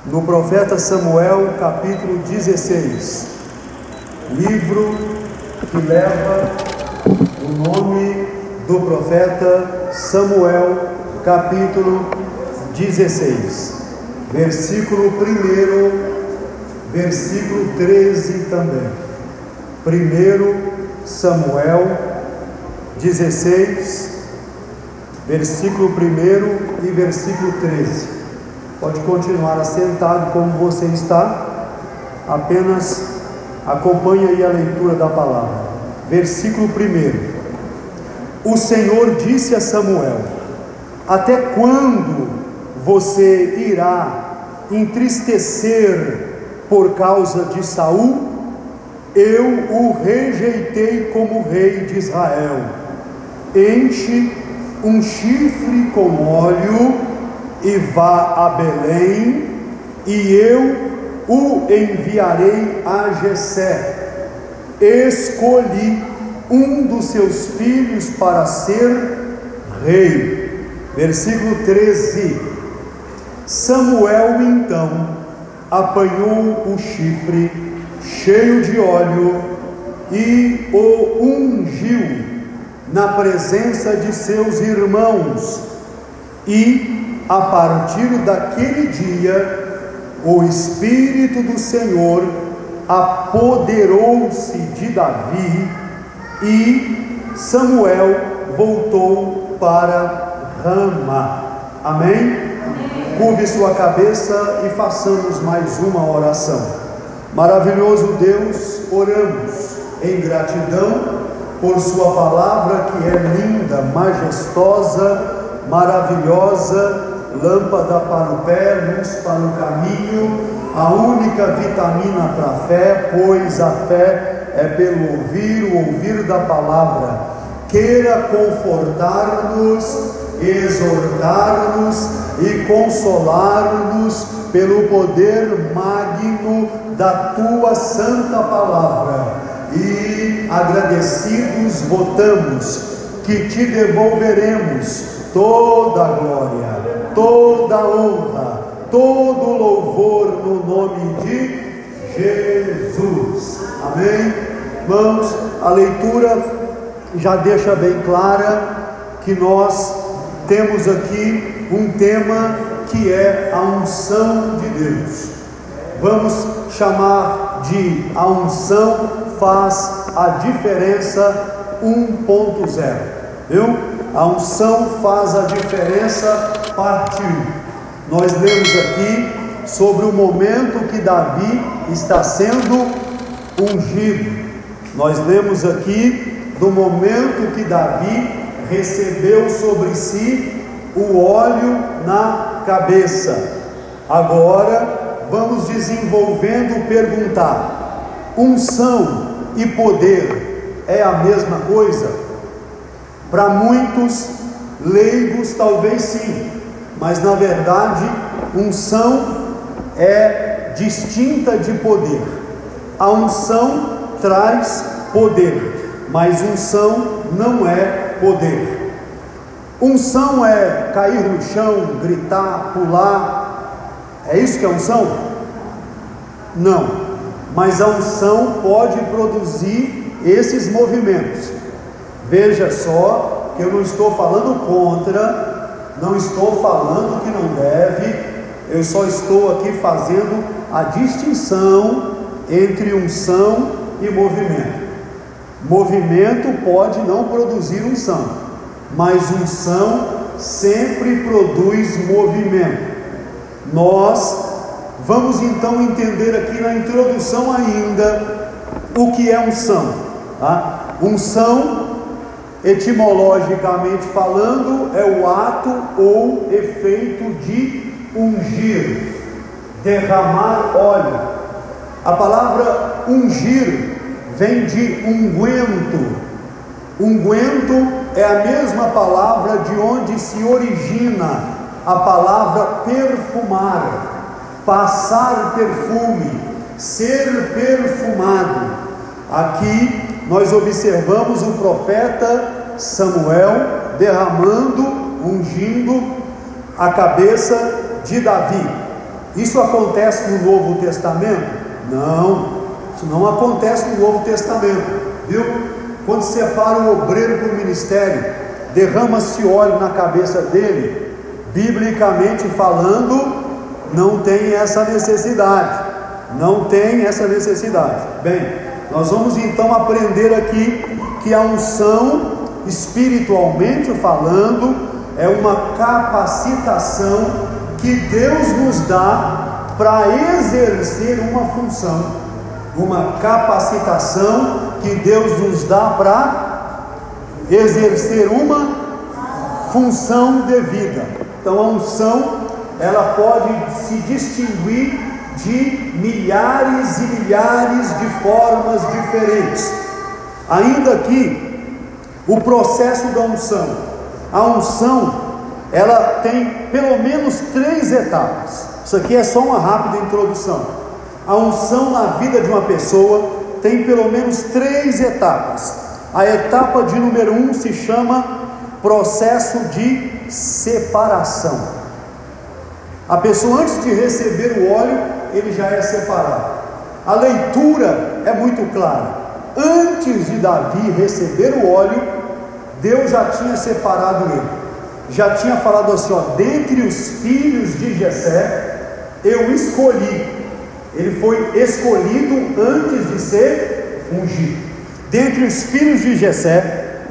no profeta Samuel, capítulo 16, livro que leva o nome do profeta Samuel, capítulo 16, versículo 1, versículo 13 também. 1 Samuel 16, versículo 1 e versículo 13. Pode continuar assentado como você está, apenas acompanhe aí a leitura da palavra. Versículo 1: O Senhor disse a Samuel: até quando você irá entristecer por causa de Saul? Eu o rejeitei como rei de Israel. Enche um chifre com óleo e vá a Belém, e eu o enviarei a Jessé. Escolhi um dos seus filhos para ser rei. Versículo 13: Samuel então apanhou o chifre cheio de óleo e o ungiu na presença de seus irmãos, e a partir daquele dia o Espírito do Senhor apoderou-se de Davi, e Samuel voltou para Rama. Amém? Curve sua cabeça e façamos mais uma oração. Maravilhoso Deus, oramos em gratidão por sua palavra, que é linda, majestosa, maravilhosa, lâmpada para o pé, luz para o caminho, a única vitamina para a fé, pois a fé é pelo ouvir, o ouvir da palavra. Queira confortar-nos, exortar-nos e consolar-nos pelo poder magno da tua santa palavra. E agradecidos votamos que te devolveremos toda a glória, toda a honra, todo o louvor no nome de Jesus. Amém? Irmãos, a leitura já deixa bem clara que nós temos aqui um tema que é a unção de Deus. Vamos chamar de a unção faz a diferença 1.0, viu? A unção faz a diferença, parte 1. Nós lemos aqui sobre o momento que Davi está sendo ungido. Nós lemos aqui do momento que Davi recebeu sobre si o óleo na cabeça. Agora vamos desenvolvendo, perguntar: unção e poder é a mesma coisa? Para muitos leigos talvez sim, mas na verdade unção é distinta de poder. A unção traz poder, mas unção não é poder. Unção é cair no chão, gritar, pular. É isso que é unção? Não, mas a unção pode produzir esses movimentos. Veja só que eu não estou falando contra, não estou falando que não deve, eu só estou aqui fazendo a distinção entre unção e movimento. Movimento pode não produzir unção, mas unção sempre produz movimento. Nós vamos então entender aqui na introdução ainda o que é unção, tá? Unção, etimologicamente falando, é o ato ou efeito de ungir, derramar óleo. A palavra ungir vem de unguento. Unguento é a mesma palavra de onde se origina a palavra perfumar, passar perfume, ser perfumado. Aqui nós observamos o profeta Samuel derramando, ungindo a cabeça de Davi. Isso acontece no Novo Testamento? Não, isso não acontece no Novo Testamento, viu? Quando separa o obreiro para o ministério, derrama-se óleo na cabeça dele, biblicamente falando, não tem essa necessidade, não tem essa necessidade. Bem, nós vamos então aprender aqui que a unção, espiritualmente falando, é uma capacitação que Deus nos dá para exercer uma função, uma capacitação que Deus nos dá para exercer uma função devida. Então a unção, ela pode se distinguir de milhares e milhares de formas diferentes. Ainda que o processo da unção, a unção, ela tem pelo menos 3 etapas. Isso aqui é só uma rápida introdução. A unção na vida de uma pessoa tem pelo menos 3 etapas. A etapa de número 1 se chama processo de separação. A pessoa, antes de receber o óleo, ele já é separado. A leitura é muito clara. Antes de Davi receber o óleo, Deus já tinha separado ele. Já tinha falado assim, ó, dentre os filhos de Jessé, eu escolhi. Ele foi escolhido antes de ser ungido. Dentre os filhos de Jessé,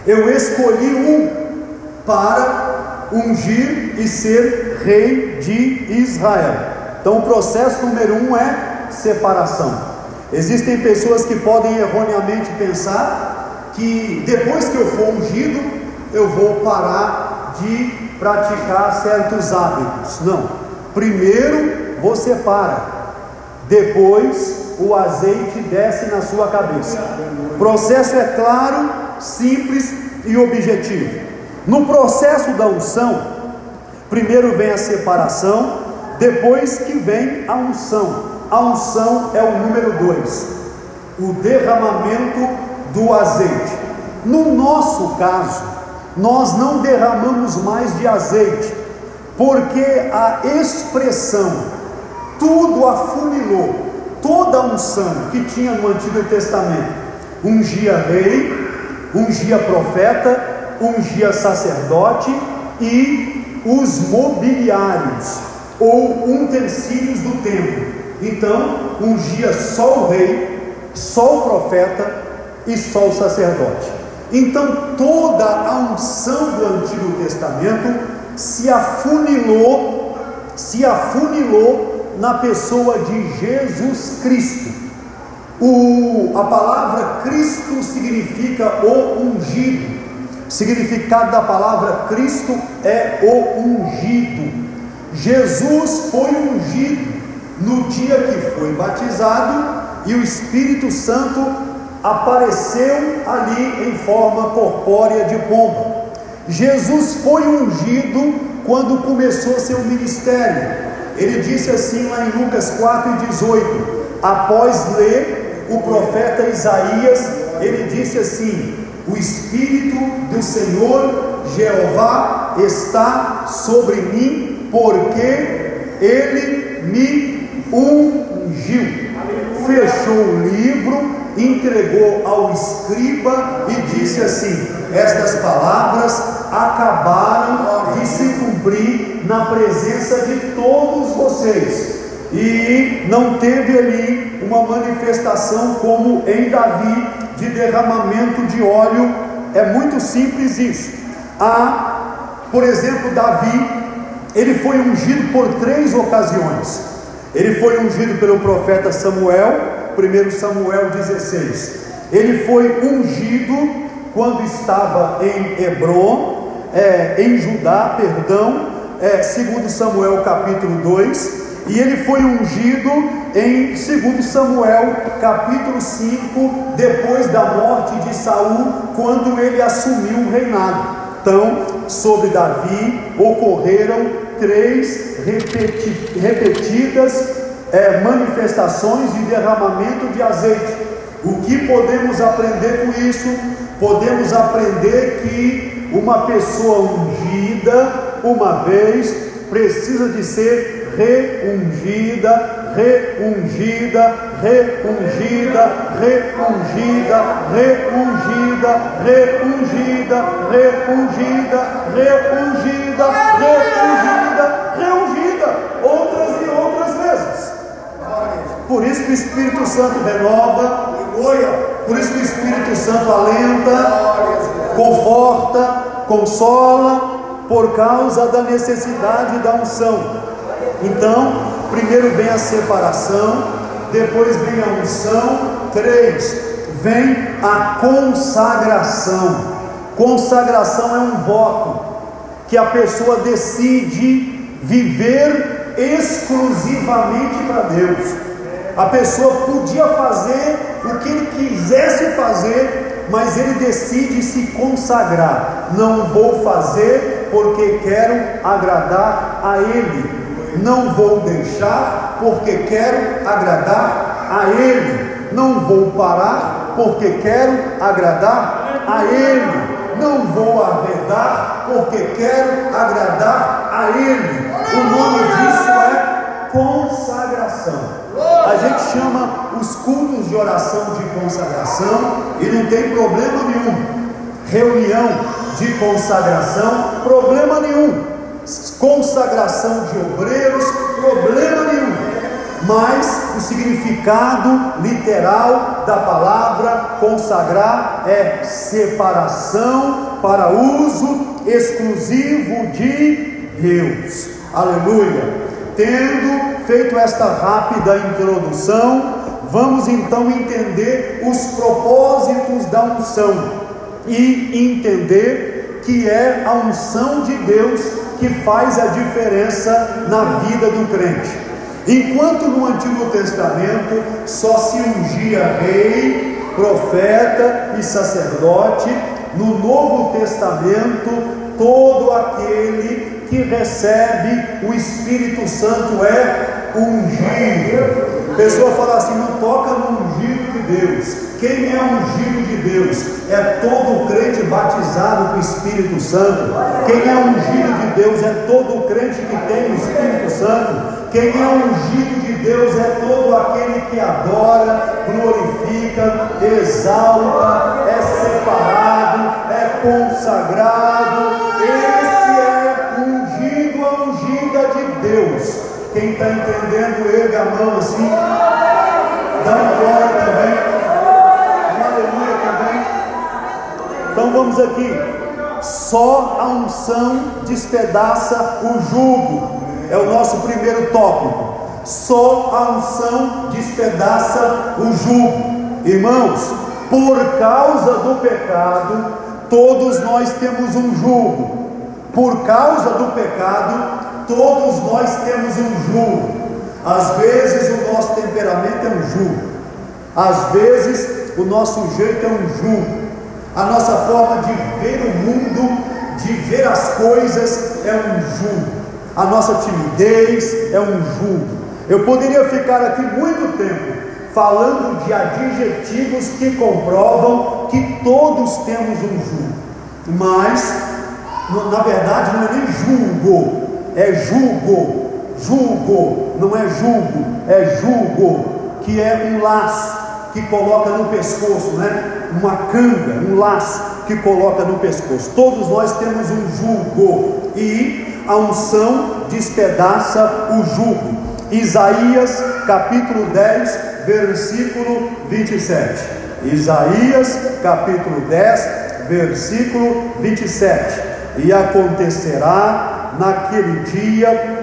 eu escolhi um para ungir e ser rei de Israel. Então o processo número 1 é separação. Existem pessoas que podem erroneamente pensar que depois que eu for ungido, eu vou parar de praticar certos hábitos. Não, primeiro você para, depois o azeite desce na sua cabeça. O processo é claro, simples e objetivo. No processo da unção, primeiro vem a separação, depois que vem a unção. A unção é o número 2, o derramamento do azeite. No nosso caso, nós não derramamos mais de azeite, porque a expressão, tudo afunilou, toda a unção que tinha no Antigo Testamento, ungia rei, ungia profeta, ungia sacerdote e os mobiliários ou utensílios do templo. Então ungia só o rei, só o profeta e só o sacerdote. Então toda a unção do Antigo Testamento se afunilou na pessoa de Jesus Cristo. A palavra Cristo significa o ungido. O significado da palavra Cristo é o ungido. Jesus foi ungido no dia que foi batizado e o Espírito Santo apareceu ali em forma corpórea de pomba. Jesus foi ungido quando começou seu ministério. Ele disse assim lá em Lucas 4:18, após ler o profeta Isaías, ele disse assim: o Espírito do Senhor Jeová está sobre mim, porque Ele me ungiu. Fechou o livro, entregou ao escriba e disse assim: estas palavras acabaram de se cumprir na presença de todos vocês. E não teve ali uma manifestação como em Davi, de derramamento de óleo. É muito simples isso. Por exemplo, Davi, ele foi ungido por 3 ocasiões. Ele foi ungido pelo profeta Samuel, 1 Samuel 16. Ele foi ungido quando estava em Hebron, em Judá, 2 Samuel capítulo 2. E ele foi ungido em 2 Samuel capítulo 5, depois da morte de Saul, quando ele assumiu o reinado. Então, sobre Davi ocorreram 3 repetidas manifestações de derramamento de azeite. O que podemos aprender com isso? Podemos aprender que uma pessoa ungida, uma vez, precisa de ser reungida, reungida, reungida, reungida, reungida, reungida, reungida, reungida, reungida, reungida, outras e outras vezes. Por isso que o Espírito Santo renova, por isso que o Espírito Santo alenta, conforta, consola, por causa da necessidade da unção. Então, primeiro vem a separação, depois vem a unção. 3, vem a consagração. Consagração é um voto que a pessoa decide viver exclusivamente para Deus. A pessoa podia fazer o que ele quisesse fazer, mas ele decide se consagrar. Não vou fazer porque quero agradar a Ele. Não vou deixar porque quero agradar a Ele. Não vou parar porque quero agradar a Ele. Não vou arredar porque quero agradar a Ele. O nome disso é consagração. A gente chama os cultos de oração de consagração e não tem problema nenhum. Reunião de consagração, problema nenhum. Consagração de obreiros, problema nenhum. Mas o significado literal da palavra consagrar é separação para uso exclusivo de Deus. Aleluia. Tendo feito esta rápida introdução, vamos então entender os propósitos da unção e entender que é a unção de Deus que faz a diferença na vida do crente. Enquanto no Antigo Testamento só se ungia rei, profeta e sacerdote, no Novo Testamento todo aquele que recebe o Espírito Santo é ungido. A pessoa fala assim: não toca no ungido de Deus. Quem é ungido de Deus? É todo crente batizado com o Espírito Santo. Quem é ungido de Deus é todo crente que tem o Espírito Santo. Quem é ungido de Deus é todo aquele que adora, glorifica, exalta, é separado, é consagrado. Esse é ungido, a ungida de Deus. Quem está entendendo, erga a mão assim, dá uma glória também, uma aleluia também. Então vamos aqui. Só a unção despedaça o jugo. É o nosso primeiro tópico. Só a unção despedaça o jugo. Irmãos, por causa do pecado, todos nós temos um jugo. Por causa do pecado, todos nós temos um jugo. Às vezes o nosso temperamento é um jugo. Às vezes o nosso jeito é um jugo. A nossa forma de ver o mundo, de ver as coisas é um jugo. A nossa timidez é um jugo. Eu poderia ficar aqui muito tempo falando de adjetivos que comprovam que todos temos um jugo. Mas, na verdade, não é nem julgo, é julgo. Julgo, não é julgo, é julgo, que é um laço que coloca no pescoço, né? Uma canga, um laço que coloca no pescoço. Todos nós temos um jugo e a unção despedaça o jugo. Isaías capítulo 10, versículo 27. Isaías capítulo 10, versículo 27. E acontecerá naquele dia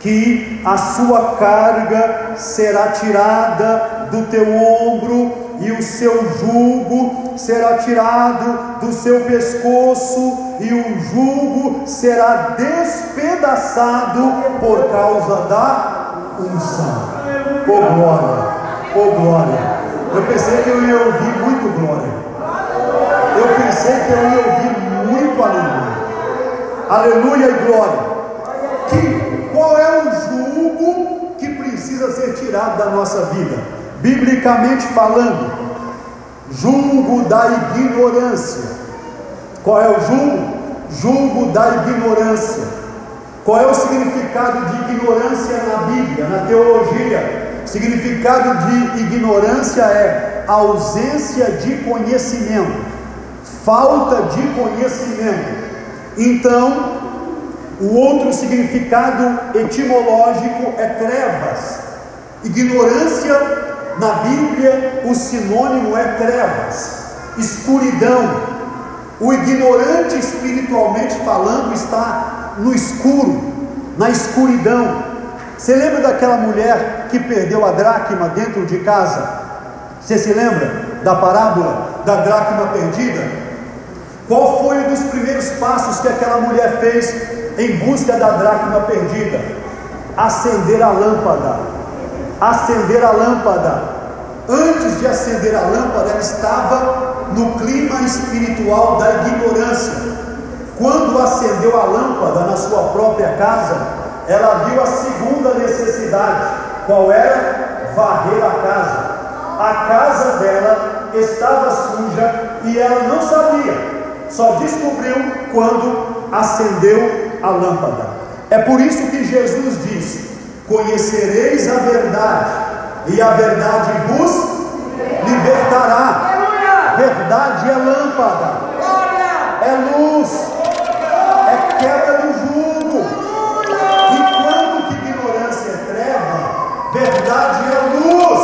que a sua carga será tirada do teu ombro e o seu jugo será tirado do seu pescoço e o jugo será despedaçado por causa da unção. Oh glória, oh glória. Eu pensei que eu ia ouvir muito glória. Eu pensei que eu ia ouvir muito aleluia. Aleluia e glória. Qual é o jugo que precisa ser tirado da nossa vida? Biblicamente falando, jugo da ignorância. Qual é o jugo? Jugo da ignorância. Qual é o significado de ignorância na Bíblia, na teologia? O significado de ignorância é ausência de conhecimento, falta de conhecimento. Então, o outro significado etimológico é trevas. Ignorância na Bíblia, o sinônimo é trevas, escuridão. O ignorante, espiritualmente falando, está no escuro, na escuridão. Você lembra daquela mulher que perdeu a dracma dentro de casa? Você se lembra da parábola da dracma perdida? Qual foi um dos primeiros passos que aquela mulher fez em busca da dracma perdida? Acender a lâmpada. Acender a lâmpada. Antes de acender a lâmpada, ela estava no clima espiritual da ignorância. Quando acendeu a lâmpada na sua própria casa, ela viu a segunda necessidade. Qual era? Varrer a casa. A casa dela estava suja e ela não sabia. Só descobriu quando acendeu a lâmpada. É por isso que Jesus diz: conhecereis a verdade, e a verdade vos libertará. Verdade é lâmpada, é luz, é quebra do jugo. Enquanto que ignorância é treva, verdade é luz.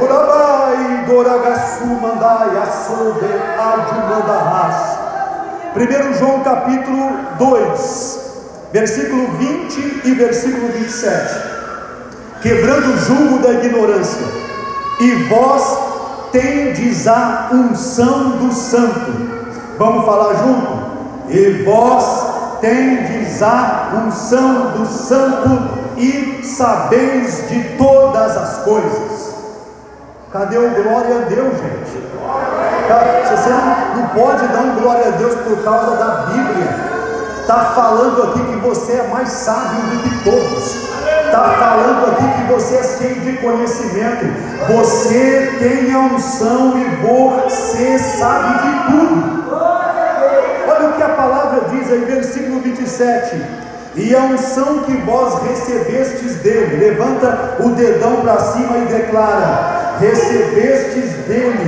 Urabai, doragaçu, mandai, açobe, mandarás. 1 João capítulo 2, versículo 20 e versículo 27. Quebrando o jugo da ignorância, e vós tendes a unção do santo. Vamos falar junto? E vós tendes a unção do santo, e sabeis de todas as coisas. Cadê o glória a Deus, gente? Você não pode dar um glória a Deus por causa da Bíblia. Está falando aqui que você é mais sábio do que todos. Está falando aqui que você é cheio de conhecimento. Você tem a unção e você sabe de tudo. Olha o que a palavra diz aí, versículo 27. E a unção que vós recebestes dele, levanta o dedão para cima e declara: recebestes dele,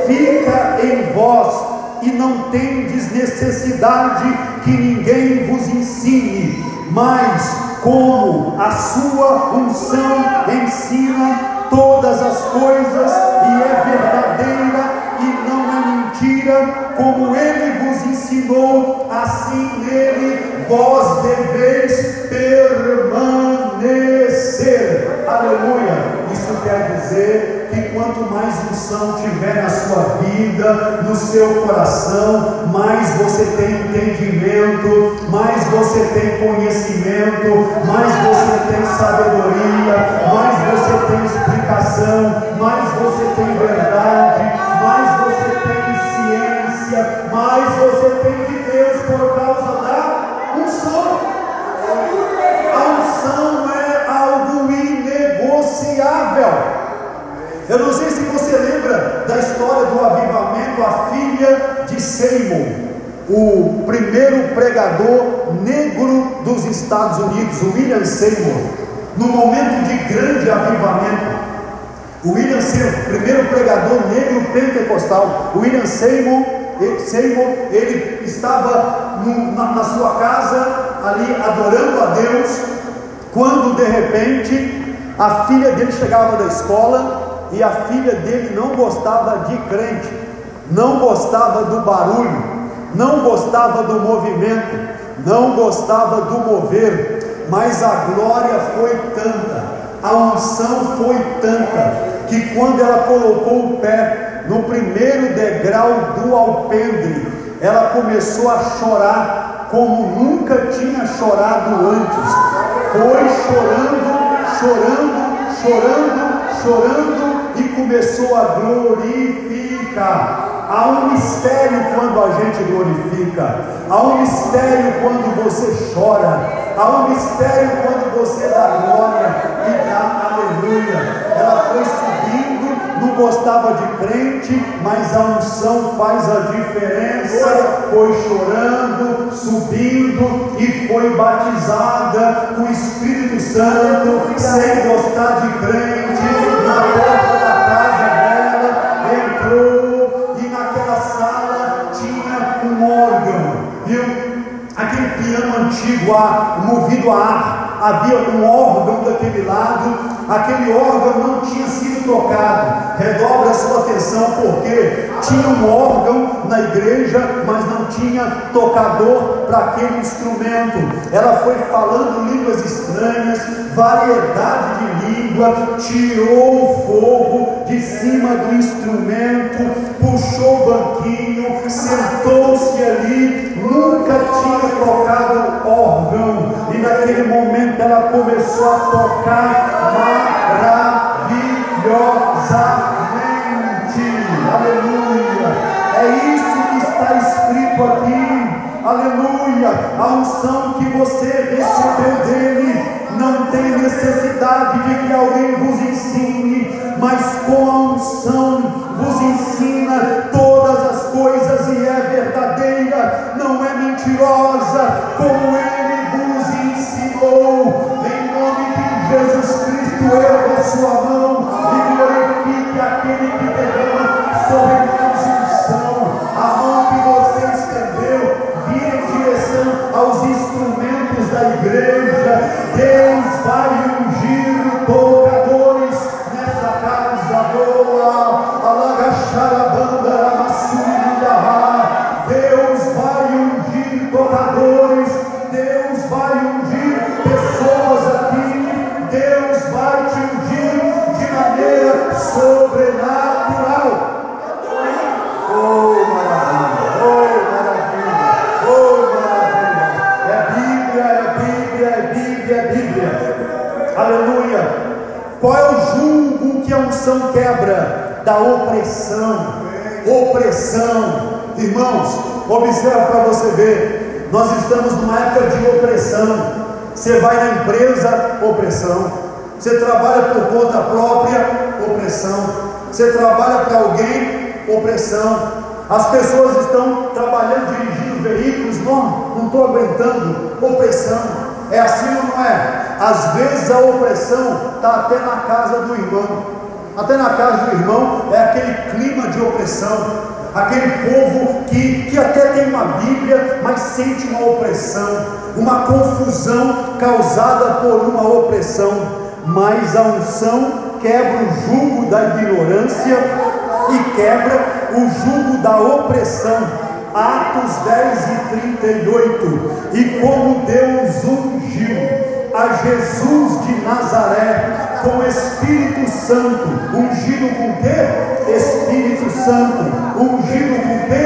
fica em vós, e não tendes necessidade que ninguém vos ensine, mas como a sua unção ensina todas as coisas, e é verdadeira e não é mentira, como ele vos ensinou, assim nele vós deveis permanecer. Aleluia! Isso quer dizer que quanto mais unção tiver na sua vida, no seu coração, mais você tem entendimento, mais você tem conhecimento, mais você tem sabedoria, mais você tem explicação, mais você tem verdade, mais você tem ciência, mais você tem de Deus por causa da unção. A unção é algo inegociável. Eu não sei se você lembra da história do avivamento, a filha de Seymour, o primeiro pregador negro dos Estados Unidos, o William Seymour. No momento de grande avivamento, o William Seymour, primeiro pregador negro pentecostal, o William Seymour, ele estava na sua casa, ali adorando a Deus, quando de repente a filha dele chegava da escola, e a filha dele não gostava de crente, não gostava do barulho, não gostava do movimento, não gostava do mover, mas a glória foi tanta, a unção foi tanta, que quando ela colocou o pé no primeiro degrau do alpendre, ela começou a chorar como nunca tinha chorado antes. Foi chorando e começou a glorificar. Há um mistério quando a gente glorifica, há um mistério quando você chora, há um mistério quando você dá glória e dá aleluia. Ela foi subindo, não gostava estava de crente, mas a unção faz a diferença. Foi chorando, subindo e foi batizada com o Espírito Santo, sem gostar de crente. Na porta da casa dela, entrou e naquela sala tinha um órgão, viu? Aquele piano antigo, movido a ar. Havia um órgão daquele lado, aquele órgão não tinha sido tocado. Redobre a sua atenção, porque tinha um órgão na igreja, mas não tinha tocador para aquele instrumento. Ela foi falando línguas estranhas, variedade de língua, tirou o fogo de cima do instrumento, puxou o banquinho, sentou-se ali, nunca tinha tocado órgão, e naquele momento ela começou a tocar maravilhosamente. Aleluia! É isso que está escrito aqui. Aleluia! A unção que você recebeu dele não tem necessidade de que alguém vos ensine, mas com a unção vos ensina todas as coisas, e é verdadeira, não é mentirosa, como ele vos ensinou. Em nome de Jesus Cristo, erga a sua mão e glorifique aquele que derrama sobre nós unção. A mão que você estendeu, vira em direção aos instrumentos da igreja. Deus vai ungir tocadores nessa casa boa. Deus vai ungir tocadores, Deus vai ungir pessoas aqui, Deus vai te ungir de maneira sobrenatural. Oh maravilha, oh maravilha, oh maravilha. É Bíblia, é Bíblia, é Bíblia, é Bíblia. Aleluia. Qual é o jugo que a unção quebra? Da opressão. Opressão. Irmãos, observa para você ver. Nós estamos numa época de opressão. Você vai na empresa, opressão. Você trabalha por conta própria, opressão. Você trabalha para alguém, opressão. As pessoas estão trabalhando, dirigindo veículos, não estou aguentando, opressão. É assim ou não é? Às vezes a opressão está até na casa do irmão. Até na casa do irmão é aquele clima de opressão. Aquele povo que até tem uma Bíblia, mas sente uma opressão, uma confusão causada por uma opressão. Mas a unção quebra o jugo da ignorância e quebra o jugo da opressão. Atos 10 e 38. E como Deus ungiu a Jesus de Nazaré com o Espírito Santo, ungido com quê? Espírito Santo, ungido com quê?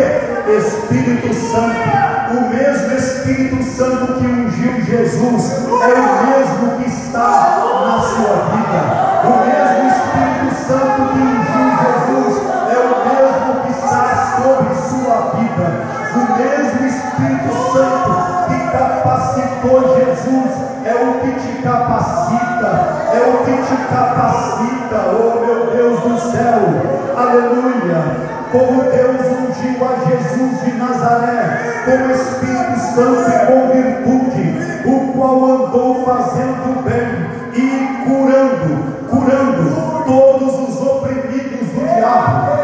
Espírito Santo. O mesmo Espírito Santo que ungiu Jesus é o mesmo que está na sua vida. O mesmo Espírito Santo que ungiu Jesus é o mesmo que está sobre sua vida. O mesmo Espírito Santo que capacitou Jesus é o que te capacita, é o que te capacita. Oh meu Deus do céu, aleluia. Como Deus ungiu a Jesus de Nazaré com o Espírito Santo e com virtude, o qual andou fazendo bem e curando todos os oprimidos do diabo.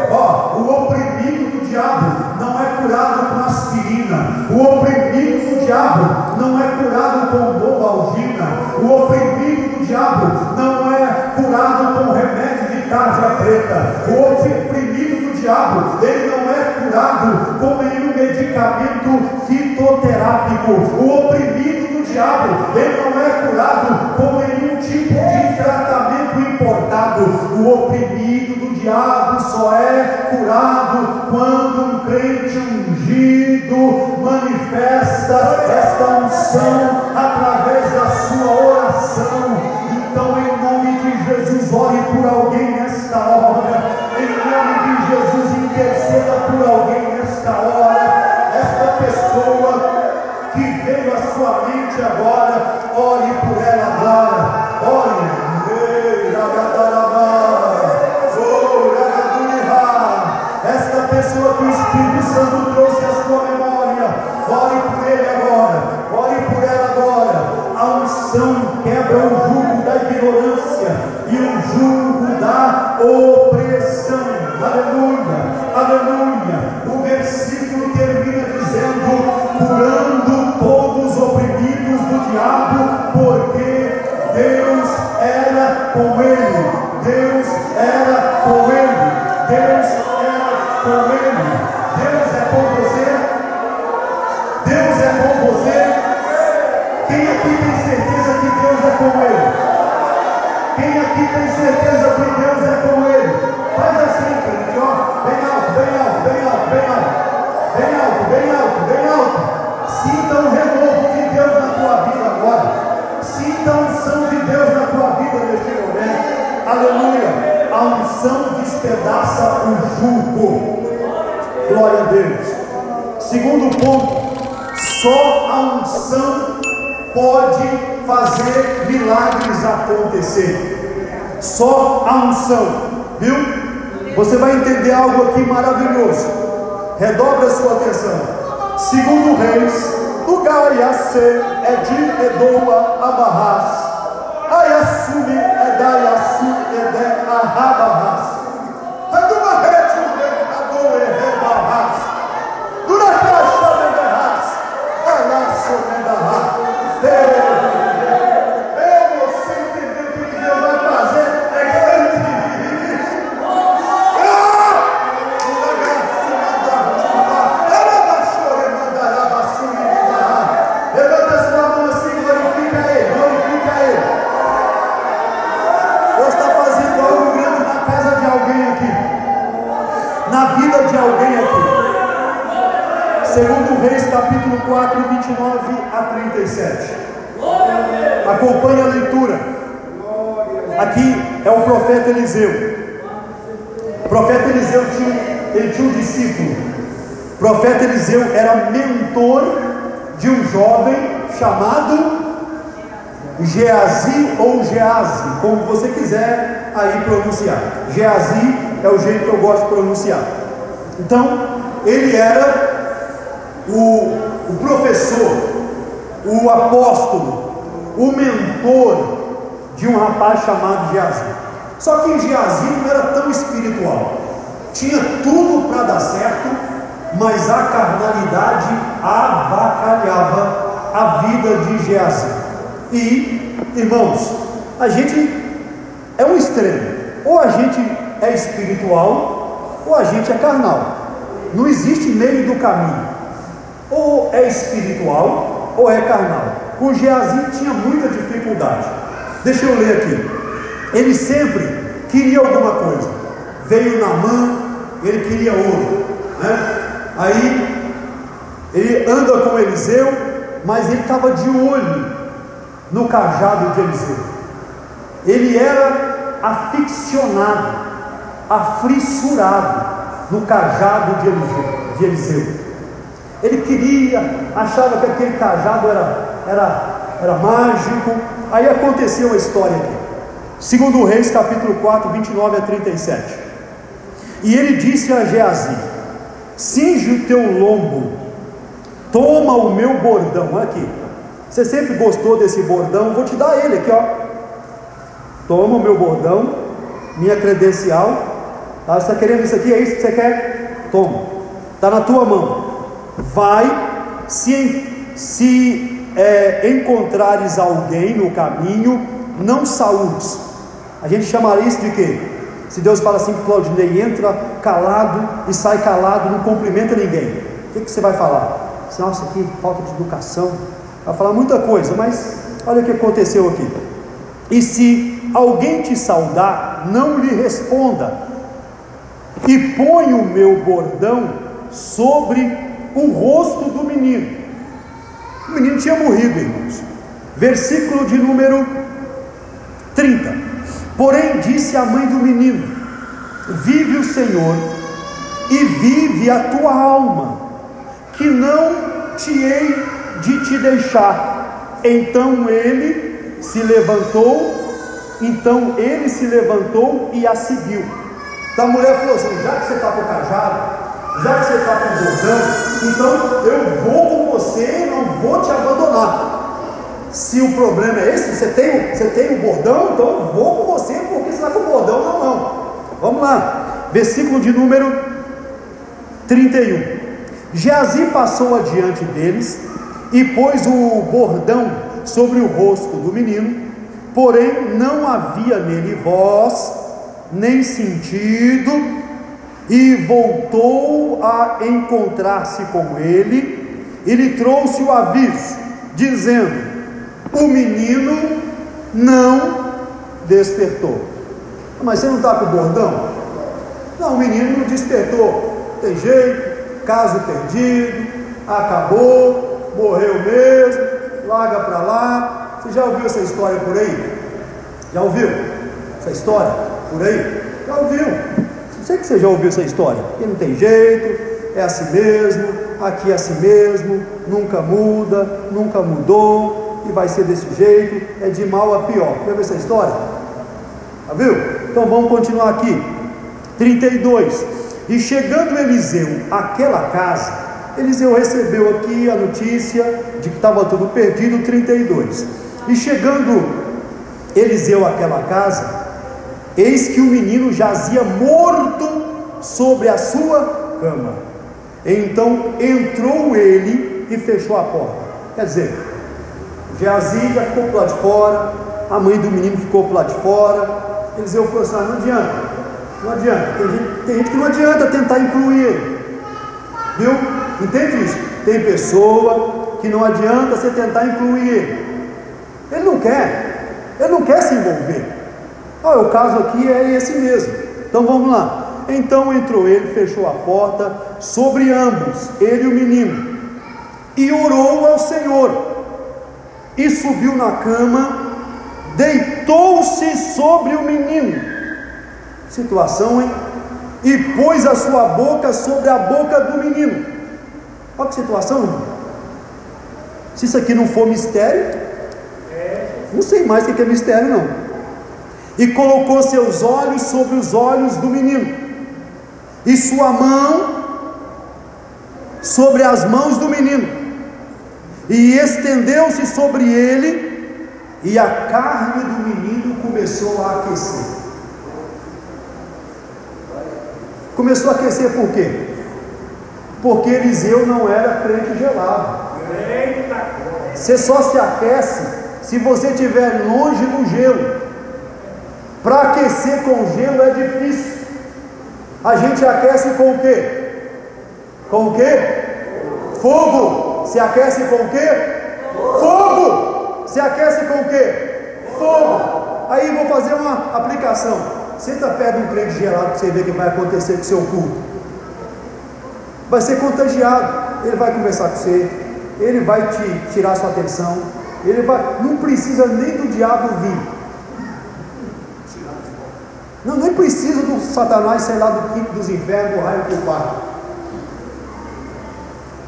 O oprimido do diabo não é curado com aspirina, o oprimido do diabo não é curado com novalgina, o oprimido do diabo não é curado com remédio de tarja preta, o oprimido do diabo, ele não é curado com nenhum medicamento fitoterápico, o oprimido do diabo, ele não é curado com nenhum tipo de tratamento importado. O oprimido do diabo só é curado quando um crente ungido manifesta esta unção através da sua oração. Então, em nome de Jesus, ore por alguém nesta hora. Em nome de Jesus, interceda por alguém nesta hora. Esta pessoa que veio à sua mente agora, ore por ela agora. Ore. opressão. Aleluia, aleluia. O versículo termina dizendo: curando todos os oprimidos do diabo, porque Deus era com ele. Deus era com ele. Deus era com ele. Deus é com você. Deus é com você. Quem aqui tem certeza que Deus é com ele? Quem aqui tem certeza que Deus é com ele? Faz assim, gente, ó. Bem alto, bem alto, bem alto, bem alto. Bem alto, bem alto, bem alto. Sinta o renovo de Deus na tua vida agora. Sinta a unção de Deus na tua vida neste momento. Aleluia. A unção despedaça o jugo. Glória a Deus. Segundo ponto, só a unção pode fazer milagres acontecer. Só a unção, viu? Você vai entender algo aqui maravilhoso. Redobre a sua atenção. Segundo Reis, do Gaiace é de Edoa Abarras, Ayasumi é da Yasu é de Ahabarras, Aduma Rete de Adore Rebarras, Duracaixa de Berras, Alasso de Berras. Você entendeu o que Deus vai fazer? É grande. Levanta a sua mão assim, glorifica Ele, glorifica Ele. Deus está fazendo algo grande na casa de alguém aqui, na vida de alguém aqui. Segundo Reis, capítulo 4, 29 a 37. Acompanhe a leitura. Aqui é o profeta Eliseu. O profeta Eliseu tinha um discípulo. O profeta Eliseu era mentor de um jovem chamado Geazi ou Geazi, como você quiser aí pronunciar. Geazi é o jeito que eu gosto de pronunciar. Então, ele era o professor, o apóstolo, o mentor de um rapaz chamado Geazi. Só que Geazi não era tão espiritual. Tinha tudo para dar certo, mas a carnalidade avacalhava a vida de Geazi. E, irmãos, a gente é um extremo. Ou a gente é espiritual, ou a gente é carnal. Não existe meio do caminho. Ou é espiritual, ou é carnal. O Geazi tinha muita dificuldade. Deixa eu ler aqui. Ele sempre queria alguma coisa. Veio Naamã, ele queria ouro, né? Aí ele anda com Eliseu, mas ele estava de olho no cajado de Eliseu. Ele era aficionado, aflissurado no cajado de Eliseu. Ele queria, achava que aquele cajado era mágico. Aí aconteceu uma história aqui. Segundo Reis, capítulo 4, 29 a 37. E ele disse a Geazi: cinge o teu lombo, toma o meu bordão. Olha aqui, você sempre gostou desse bordão, vou te dar ele aqui, ó. Toma o meu bordão, minha credencial, tá? Você está querendo isso aqui? É isso que você quer? Toma, está na tua mão. Vai, se encontrares alguém no caminho, não saúdes. A gente chamaria isso de quê? Se Deus fala assim, Claudinei, entra calado e sai calado, não cumprimenta ninguém, o que você vai falar? Nossa, que falta de educação. Vai falar muita coisa, mas olha o que aconteceu aqui. E se alguém te saudar, não lhe responda, e põe o meu bordão sobre o rosto do menino. O menino tinha morrido, irmãos. Versículo de número 30. Porém disse a mãe do menino: vive o Senhor e vive a tua alma, que não te hei de te deixar. Então ele se levantou e a seguiu. Então a mulher falou assim: já que você está com o cajado, já que você está com o bordão, então eu vou com você e não vou te abandonar. Se o problema é esse, você tem o bordão, então eu vou com você, porque você está com o bordão na mão. lá, versículo de número 31. Geazi passou adiante deles e pôs o bordão sobre o rosto do menino, porém não havia nele voz, nem sentido, e voltou a encontrar-se com ele, e lhe trouxe o aviso, dizendo: o menino não despertou. Mas você não está com o bordão? Não, o menino não despertou, tem jeito, caso perdido, acabou, morreu mesmo, larga para lá. Você já ouviu essa história por aí? Já ouviu essa história por aí? Já ouviu? Sei que você já ouviu essa história, que não tem jeito, é assim mesmo, aqui é assim mesmo, nunca muda, nunca mudou, e vai ser desse jeito, é de mal a pior. Já viu essa história? Já viu? Então vamos continuar aqui. 32. E chegando Eliseu àquela casa, Eliseu recebeu aqui a notícia de que estava tudo perdido. 32. E chegando Eliseu àquela casa, eis que o menino jazia morto sobre a sua cama. Então entrou ele e fechou a porta. Quer dizer, Geazi já ficou para lá de fora, a mãe do menino ficou para lá de fora. Eliseu falou assim: não adianta, não adianta. Tem gente que não adianta tentar incluir ele, viu? Entende isso? Tem pessoa que não adianta você tentar incluir ele. Ele não quer se envolver. O caso aqui é esse mesmo. Então vamos lá. Então entrou ele, fechou a porta sobre ambos, ele e o menino, e orou ao Senhor, e subiu na cama, deitou-se sobre o menino. Situação, hein? E pôs a sua boca sobre a boca do menino. Olha que situação, irmão. Se isso aqui não for mistério, não sei mais o que é mistério, não. E colocou seus olhos sobre os olhos do menino, e sua mão sobre as mãos do menino, e estendeu-se sobre ele, e a carne do menino começou a aquecer. Começou a aquecer por quê? Porque Eliseu não era crente gelado. Você só se aquece se você estiver longe do gelo. Para aquecer com gelo é difícil. A gente aquece com o quê? Com o quê? Fogo. Se aquece com o quê? Fogo. Se aquece com o quê? Fogo. Aí vou fazer uma aplicação. Senta perto de um crente gelado para você ver o que vai acontecer com o seu culto. Vai ser contagiado. Ele vai conversar com você, ele vai te tirar sua atenção, ele vai, não precisa nem do diabo vir. Não, nem precisa do Satanás sair lá do quinto dos infernos, do raio do quarto.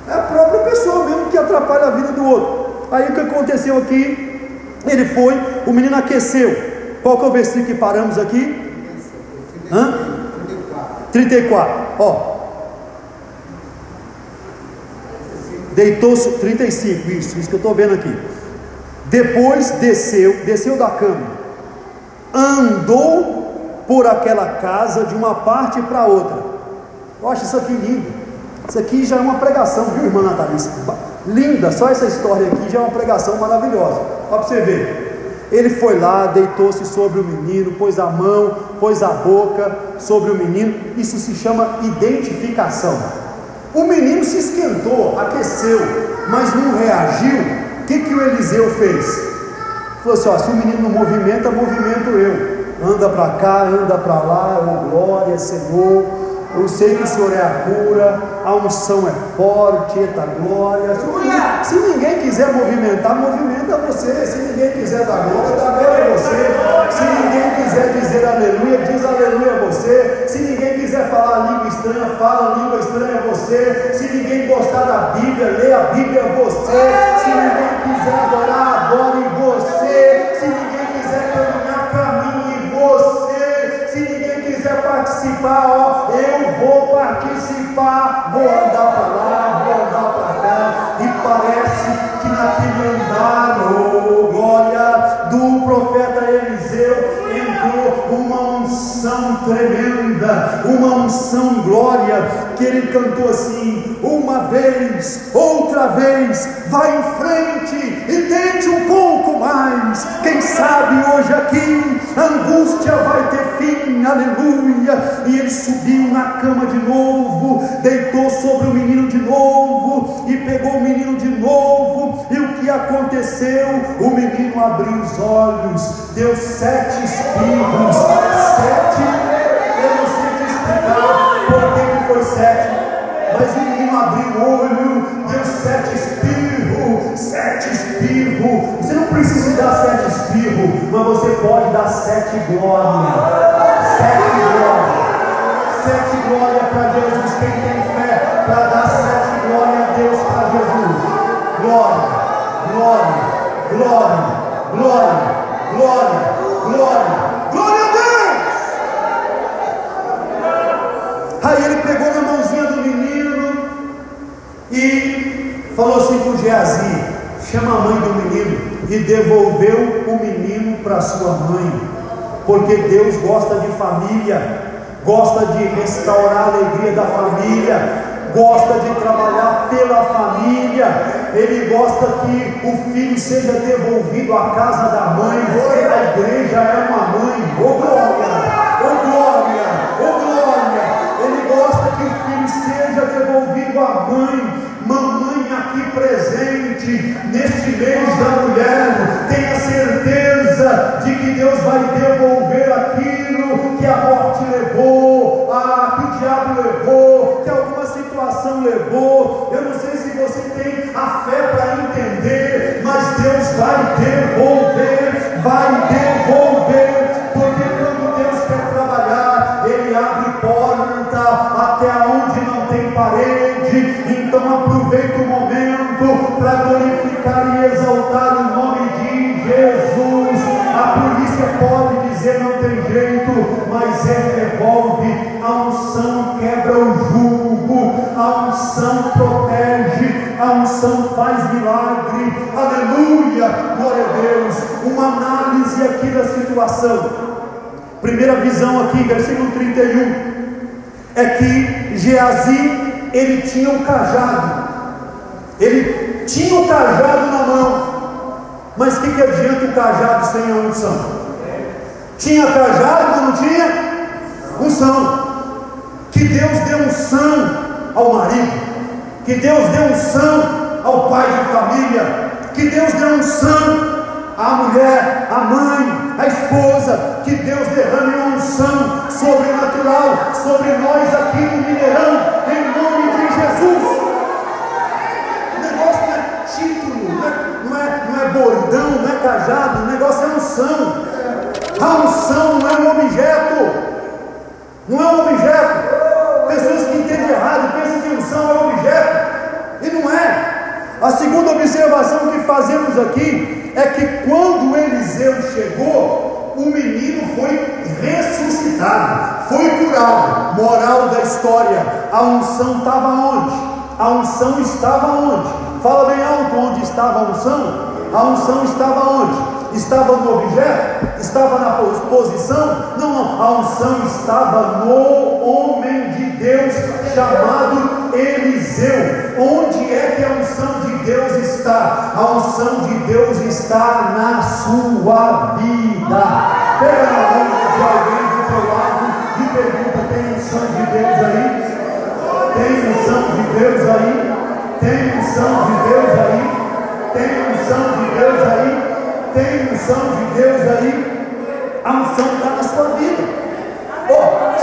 É a própria pessoa mesmo que atrapalha a vida do outro. Aí o que aconteceu aqui? Ele foi, o menino aqueceu. Qual que é o versículo que paramos aqui? 34. Ó. Deitou-se, 35, isso que eu estou vendo aqui. Depois desceu da cama, andou por aquela casa de uma parte para outra. Eu acho isso aqui lindo. Isso aqui já é uma pregação, viu, irmã Natalícia? Linda, só essa história aqui já é uma pregação maravilhosa. Olha para você ver. Ele foi lá, deitou-se sobre o menino, pôs a mão, pôs a boca sobre o menino. Isso se chama identificação. O menino se esquentou, aqueceu, mas não reagiu. O que o Eliseu fez? Falou assim: ó, se o menino não movimenta, movimento eu. Anda para cá, anda para lá, oh glória, Senhor, eu sei que o Senhor é a cura, a unção é forte, eita glória. Se ninguém quiser movimentar, movimenta você. Se ninguém quiser dar glória, dá glória a você. Se ninguém quiser dizer aleluia, diz aleluia a você. Se ninguém quiser falar língua estranha, fala língua estranha a você. Se ninguém gostar da Bíblia, lê a Bíblia a você. Se ninguém quiser adorar, adore em você. Se ninguém quiser caminhar, caminhe em você. Se ninguém quiser participar, ó, eu vou participar, vou andar para lá, vou andar para cá. E parece que naquele andar, oh glória, do profeta Eliseu, entrou impactou, uma unção tremenda, uma unção glória, que ele cantou assim: uma vez, outra vez, vai em frente e tente um pouco mais. Quem sabe hoje aqui a angústia vai ter fim, aleluia. E ele subiu na cama de novo, deitou sobre o menino de novo e pegou o menino de novo. E o que aconteceu? O menino abriu os olhos, deu 7 espirros, 7, eu não sei te explicar por que foi 7, mas o menino abriu o olho, deu 7 espirros, 7 espirros. Você não precisa dar 7 espirros, mas você pode dar 7 glórias, 7 glórias, 7 glórias para Jesus. Quem tem fé para dar 7 glórias a Deus para Jesus? Glória, glória, glória, glória, glória, glória, glória a Deus. Aí ele pegou na mãozinha do menino e falou assim com Geazi: chama a mãe do menino, e devolveu o menino para sua mãe, porque Deus gosta de família, gosta de restaurar a alegria da família, gosta de trabalhar pela família. Ele gosta que o filho seja devolvido à casa da mãe, porque a igreja é uma mãe. Oh glória, oh glória, oh glória. Ele gosta que o filho seja devolvido à mãe. Mamãe aqui presente neste mês da mulher, tenha certeza de que Deus vai devolver aquilo que a morte levou, que o diabo levou, que alguma situação levou. Eu não sei se você tem a fé para entender, mas Deus vai devolver, porque quando Deus quer trabalhar, Ele abre porta até onde não tem parede. Então aproveita o momento para glorificar e exaltar o nome de Jesus. A polícia pode dizer não tem jeito, mas Ele devolve. A unção quebra o jugo, a unção protege, a unção faz milagre, aleluia, glória a Deus. Uma análise aqui da situação, primeira visão aqui, versículo 31, é que Geazi, ele tinha um cajado, ele tinha um cajado na mão, mas o que adianta o cajado sem a unção? Tinha cajado, mas não tinha unção. Que Deus dê unção ao marido, que Deus dê unção ao pai de família, que Deus dê unção à mulher, à mãe, à esposa, que Deus derrame uma unção sobrenatural sobre nós aqui no Mineirão, em nome de Jesus. O negócio não é título, não é bordão, não é cajado, o negócio é unção. A unção não é um objeto, não é um objeto. Pessoas que entendem errado, pensam que unção é um objeto, e não é. A segunda observação que fazemos aqui é que quando Eliseu chegou, o menino foi ressuscitado, foi curado. Moral da história: a unção estava onde? A unção estava onde? Fala bem alto, onde estava a unção? A unção estava onde? Estava no objeto? Estava na posição? Não, a unção estava no homem de Deus chamado Eliseu. Onde é que a unção de Deus está? A unção de Deus está na sua vida. Pega na mão de alguém do teu lado e pergunta: tem unção de Deus aí? Tem unção de Deus aí? Tem unção de Deus aí? Tem unção de Deus aí? Tem unção de Deus aí? A unção está na sua vida.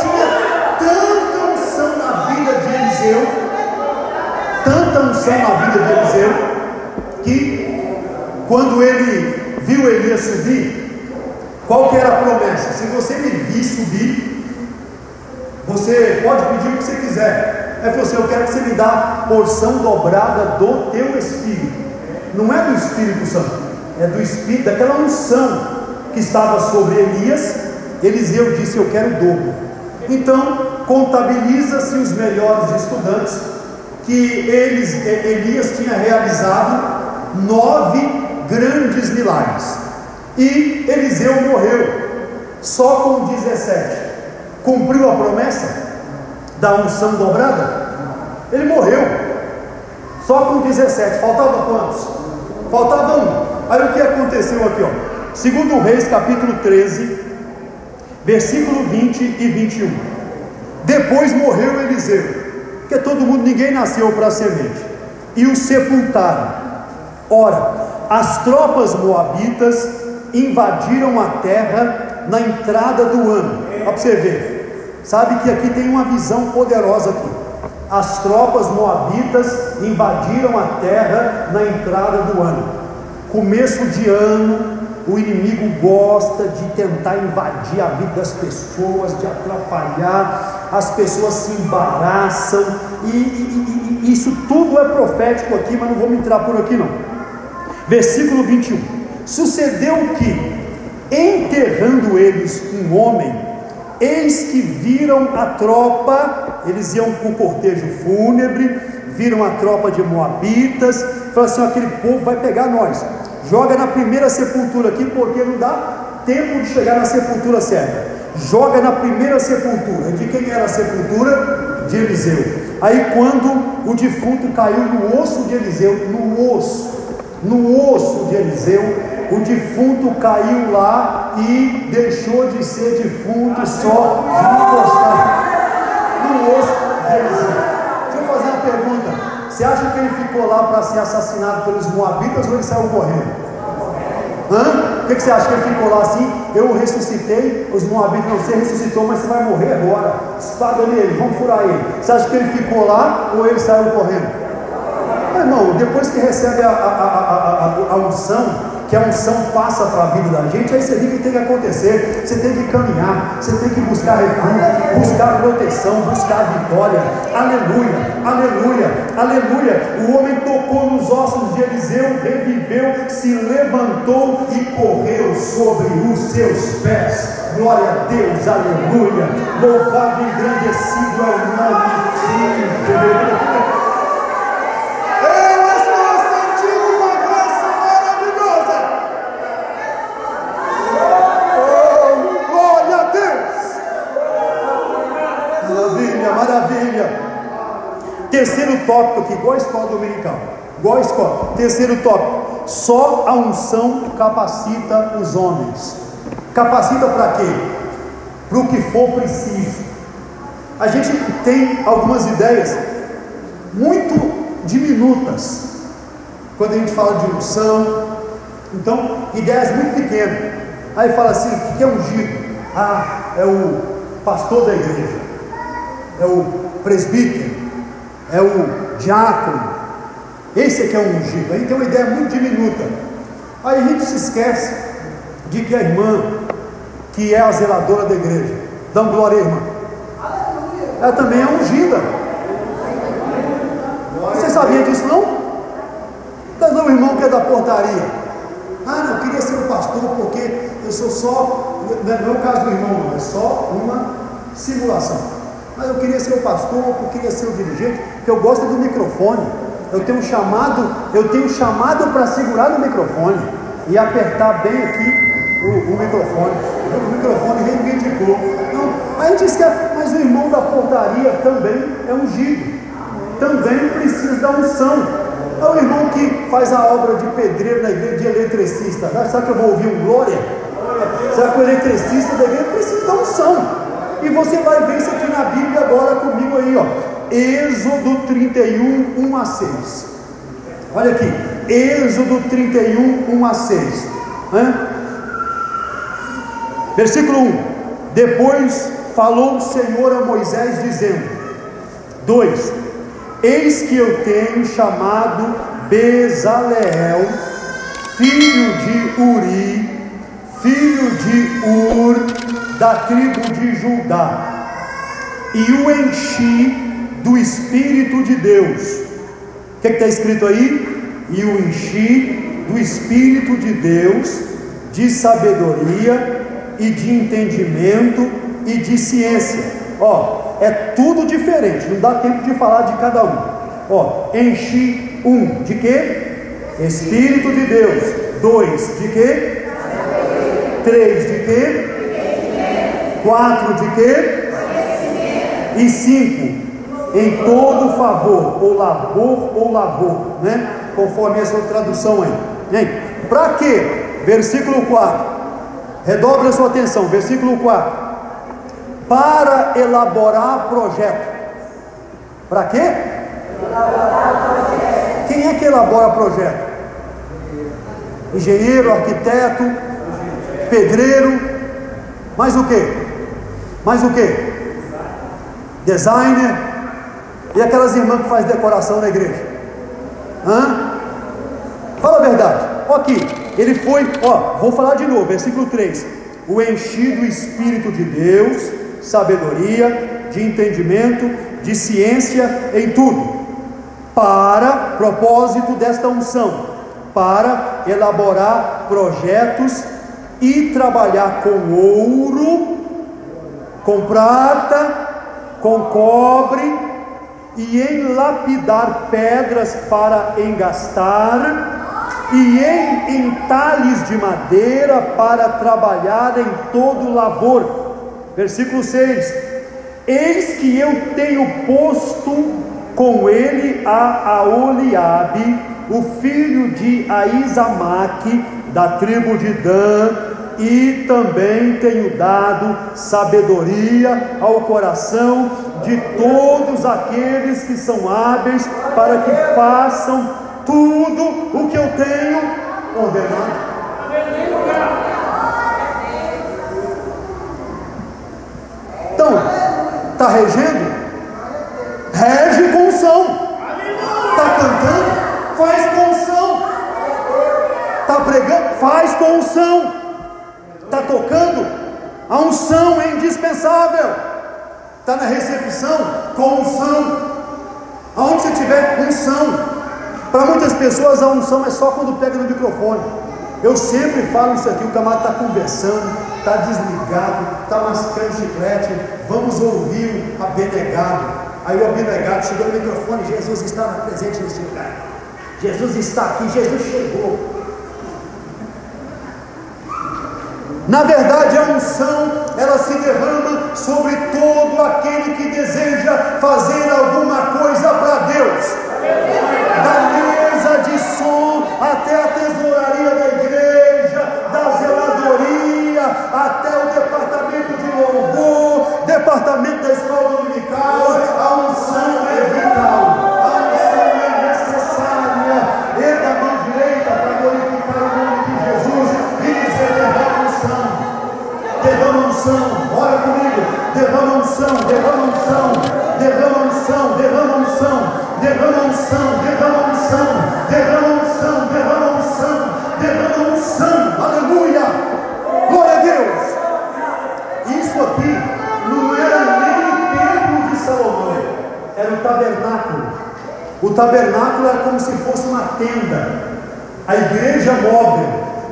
Tinha tanta unção na vida de Eliseu, tanta unção na vida de Eliseu, que quando ele viu Elias subir, qual que era a promessa? Se você me vir subir, você pode pedir o que você quiser. Ele falou assim: eu quero que você me dê a porção dobrada do teu Espírito. Não é do Espírito Santo, é do Espírito, daquela unção que estava sobre Elias. Eliseu disse: eu quero o dobro. Então contabiliza-se os melhores estudantes que Elias tinha realizado 9 grandes milagres, e Eliseu morreu. Só com 17 cumpriu a promessa da unção dobrada? Ele morreu só com 17. Faltava quantos? Faltava um. Aí o que aconteceu aqui, ó? Segundo Reis, capítulo 13, versículo 20 e 21. Depois morreu Eliseu, porque todo mundo, ninguém nasceu para semente, e o sepultaram. Ora, as tropas moabitas invadiram a terra na entrada do ano. Olha para você ver, sabe que aqui tem uma visão poderosa aqui. As tropas moabitas invadiram a terra na entrada do ano. Começo de ano, o inimigo gosta de tentar invadir a vida das pessoas, de atrapalhar, as pessoas se embaraçam, e isso tudo é profético aqui, mas não vamos entrar por aqui não. Versículo 21. Sucedeu que, enterrando eles um homem, eis que viram a tropa, eles iam com o cortejo fúnebre, viram a tropa de moabitas, falaram assim: aquele povo vai pegar nós, joga na primeira sepultura aqui, porque não dá tempo de chegar na sepultura certa. Joga na primeira sepultura. De quem era a sepultura? De Eliseu. Aí quando o defunto caiu no osso de Eliseu, no osso de Eliseu, o defunto caiu lá e deixou de ser defunto só de encostar no osso de Eliseu. Deixa eu fazer uma pergunta: você acha que ele ficou lá para ser assassinado pelos moabitas ou ele saiu correndo? O que você acha, que ele ficou lá assim? Eu ressuscitei, os moabitas, não, você ressuscitou, mas você vai morrer agora, espada nele, vamos furar ele. Você acha que ele ficou lá ou ele saiu correndo? Irmão, depois que recebe a unção, que a unção passa para a vida da gente, aí você vê o que tem que acontecer. Você tem que caminhar, você tem que buscar refúgio, buscar proteção, buscar vitória. Aleluia, aleluia, aleluia. O homem tocou nos ossos de Eliseu, reviveu, se levantou e correu sobre os seus pés. Glória a Deus, aleluia. Louvado e engrandecido é o nome de Deus. Maravilha. Terceiro tópico aqui, igual a escola dominical, igual a escola. Terceiro tópico: só a unção capacita os homens. Capacita para quê? Para o que for preciso. A gente tem algumas ideias muito diminutas quando a gente fala de unção. Então, ideias muito pequenas. Aí fala assim: o que é ungido? É o pastor da igreja, é o presbítero, é o diácono, esse aqui é o ungido. Aí tem uma ideia muito diminuta. Aí a gente se esquece de que a irmã, que é a zeladora da igreja, dá um glória à irmã, ela também é ungida. Você sabia disso não? Então o irmão que é da portaria: não, eu queria ser o pastor porque eu sou só, não é o caso do irmão, não, é só uma simulação. Mas eu queria ser o pastor, eu queria ser o dirigente, porque eu gosto do microfone. Eu tenho um chamado para segurar no microfone e apertar bem aqui o microfone. O microfone reivindicou. Não, a gente esquece, mas o irmão da portaria também é ungido, também precisa da unção. É o irmão que faz a obra de pedreiro na igreja, de eletricista. Sabe que eu vou ouvir um glória? Sabe que o eletricista da igreja precisa da unção. E você vai ver isso aqui na Bíblia agora comigo aí, ó. Êxodo 31, 1 a 6. Olha aqui, Êxodo 31, 1 a 6. Versículo 1: depois falou o Senhor a Moisés, dizendo: 2: eis que eu tenho chamado Bezaleel, filho de Uri, filho de Ur, da tribo de Judá, e o enchi do Espírito de Deus. O que está escrito aí? E o enchi do Espírito de Deus, de sabedoria e de entendimento e de ciência. Ó, é tudo diferente, não dá tempo de falar de cada um. Ó, enchi de quê? Espírito de Deus. 2, de quê? 3, de quê? 4 de quê? E 5, em todo favor, ou lavor, né? Conforme essa tradução aí. Para quê? Versículo 4, redobre a sua atenção, versículo 4, para elaborar projeto. Para quê? Quem é que elabora projeto? Engenheiro, arquiteto, pedreiro, mais o quê? Designer. E aquelas irmãs que fazem decoração na igreja? Fala a verdade. Aqui, ele foi, vou falar de novo, versículo 3, o enchido do Espírito de Deus, sabedoria, de entendimento, de ciência em tudo, para propósito desta unção, para elaborar projetos e trabalhar com ouro, com prata, com cobre, e em lapidar pedras para engastar, e em entalhes de madeira para trabalhar em todo lavor. Versículo 6: eis que eu tenho posto com ele a Aholiabe, o filho de Aizamaque, da tribo de Dan, e também tenho dado sabedoria ao coração de todos aqueles que são hábeis, para que façam tudo o que eu tenho ordenado. Então, está regendo? Rege com unção. Está cantando? Faz com unção. Está pregando? Faz com unção. Está tocando? A unção é indispensável. Está na recepção? Com unção. Aonde você tiver, unção. Para muitas pessoas a unção é só quando pega no microfone. Eu sempre falo isso aqui, o camarada está conversando, está desligado, está mascando chiclete, vamos ouvir o abnegado. Aí o abnegado chegou no microfone, Jesus está presente nesse lugar, Jesus está aqui, Jesus chegou. Na verdade, a unção, ela se derrama sobre todo aquele que deseja fazer alguma coisa para Deus. Da mesa de som até a tesouraria da igreja, da zeladoria, até o departamento de louvor, departamento da escola dominical, a unção é vital, a unção é necessária. Erga a mão direita para glorificar o nome de Jesus e dizer: derrama unção, derrama unção, ora comigo, derrama unção, derrama unção, derrama unção, derrama unção. Derrama unção, derrama unção, derrama unção, derrama unção, derrama unção, aleluia, glória a Deus. Isso aqui não era nem o templo de Salomão, era o tabernáculo. O tabernáculo era como se fosse uma tenda. A igreja móvel,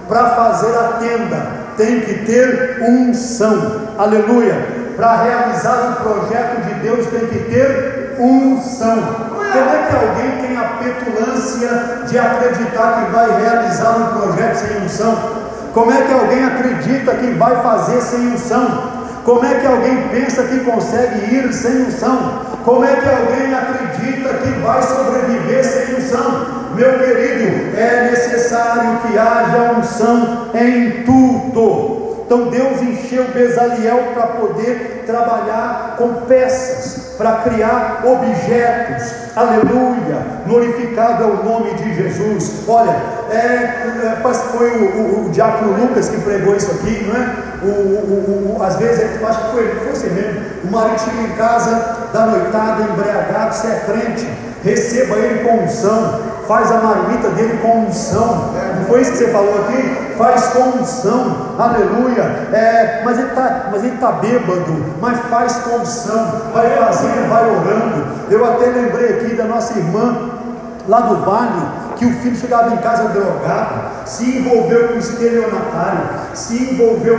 para fazer a tenda, tem que ter unção, aleluia. Para realizar o projeto de Deus tem que ter unção. Como é que alguém tem a petulância de acreditar que vai realizar um projeto sem unção? Como é que alguém acredita que vai fazer sem unção? Como é que alguém pensa que consegue ir sem unção? Como é que alguém acredita que vai sobreviver sem unção? Meu querido, é necessário que haja unção em tudo. Então Deus encheu Bezaliel para poder trabalhar com peças, para criar objetos, aleluia, glorificado é o nome de Jesus. Olha, parece que foi o diácono Lucas que pregou isso aqui, não é? Às vezes, acho que foi assim mesmo, o marido chega em casa da noitada, embriagado, se é crente, receba ele com unção, faz a marmita dele com unção, não foi isso que você falou aqui? Faz com unção, aleluia. Mas ele está bêbado, mas faz com unção, vai fazendo, vai orando. Eu até lembrei aqui da nossa irmã lá do Vale, que o filho chegava em casa drogado, se envolveu com estelionatário, se envolveu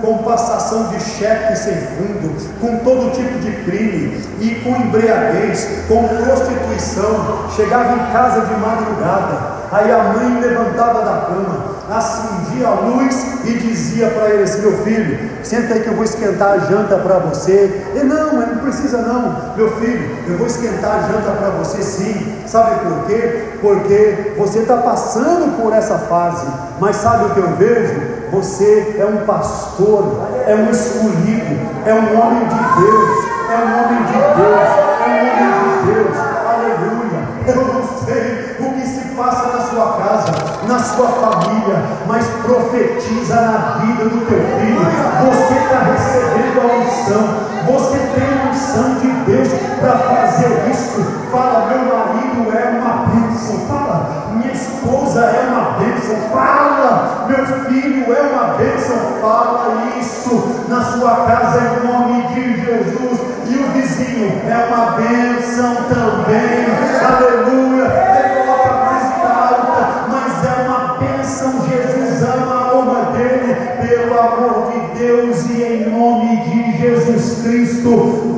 com passação de cheque sem fundo, com todo tipo de crime, e com embriaguez, com prostituição. Chegava em casa de madrugada, aí a mãe levantava da cama, acendia a luz e dizia para ele assim: meu filho, senta aí que eu vou esquentar a janta para você. Ele: não precisa não, meu filho, eu vou esquentar a janta para você sim. Sabe por quê? Porque você está passando por essa fase, mas sabe o que eu vejo? Você é um pastor, é um escolhido, é um homem de Deus, é um homem de Deus, é um homem de Deus. Aleluia. Eu não sei o que se passa na sua casa, na sua família, mas profetiza na vida do teu filho. Você está recebendo a unção, você tem a unção de Deus para fazer isso. Fala: meu marido é uma bênção. Fala: minha esposa é uma bênção. Fala: meu filho é uma bênção. Fala isso na sua casa em nome de Jesus. E o vizinho é uma bênção também. Aleluia. Ele coloca mais alta, mas é uma bênção. Jesus ama a alma dele, pelo amor de Deus, e em nome de Jesus Cristo.